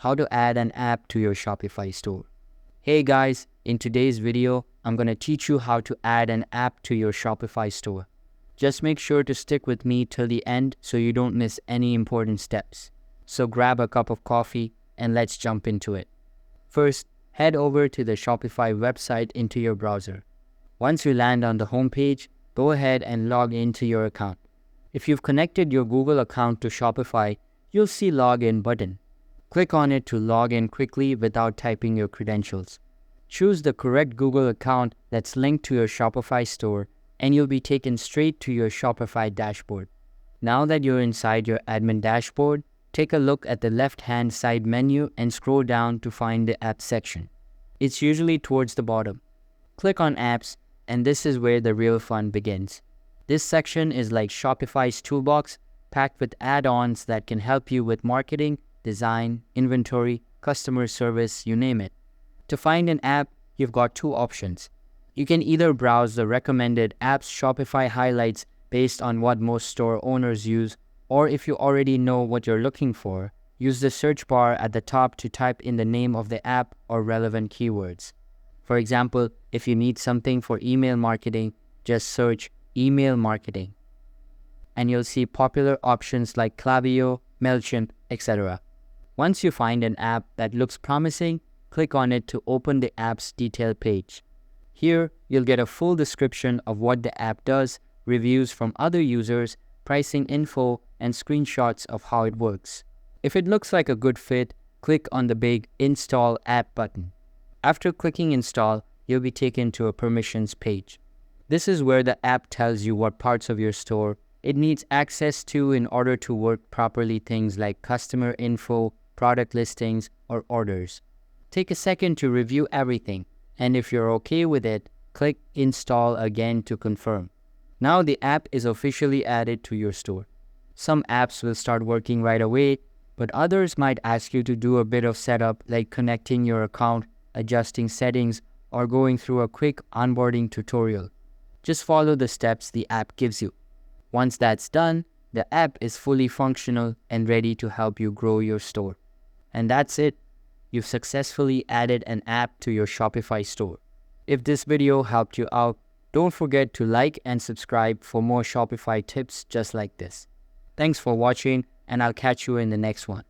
how to add an app to your Shopify store. Hey guys, in today's video, I'm going to teach you how to add an app to your Shopify store. Just make sure to stick with me till the end so you don't miss any important steps. So grab a cup of coffee and let's jump into it. First, head over to the Shopify website into your browser. Once you land on the home page, go ahead and log into your account. If you've connected your Google account to Shopify, you'll see Login button. Click on it to log in quickly without typing your credentials. Choose the correct Google account that's linked to your Shopify store and you'll be taken straight to your Shopify dashboard. Now that you're inside your admin dashboard, take a look at the left-hand side menu and scroll down to find the Apps section. It's usually towards the bottom. Click on Apps, and this is where the real fun begins. This section is like Shopify's toolbox, packed with add-ons that can help you with marketing, design, inventory, customer service, you name it. To find an app, you've got two options. You can either browse the recommended apps Shopify highlights based on what most store owners use, or if you already know what you're looking for, use the search bar at the top to type in the name of the app or relevant keywords. For example, if you need something for email marketing, just search email marketing. And you'll see popular options like Klaviyo, MailChimp, etc. Once you find an app that looks promising, click on it to open the app's detail page. Here, you'll get a full description of what the app does, reviews from other users, pricing info, and screenshots of how it works. If it looks like a good fit, click on the big Install App button. After clicking Install, you'll be taken to a permissions page. This is where the app tells you what parts of your store it needs access to in order to work properly, things like customer info, product listings, or orders. Take a second to review everything, and if you're okay with it, click Install again to confirm. Now the app is officially added to your store. Some apps will start working right away, but others might ask you to do a bit of setup like connecting your account, adjusting settings, or going through a quick onboarding tutorial. Just follow the steps the app gives you. Once that's done, the app is fully functional and ready to help you grow your store. And that's it. You've successfully added an app to your Shopify store. If this video helped you out, don't forget to like and subscribe for more Shopify tips just like this. Thanks for watching, and I'll catch you in the next one.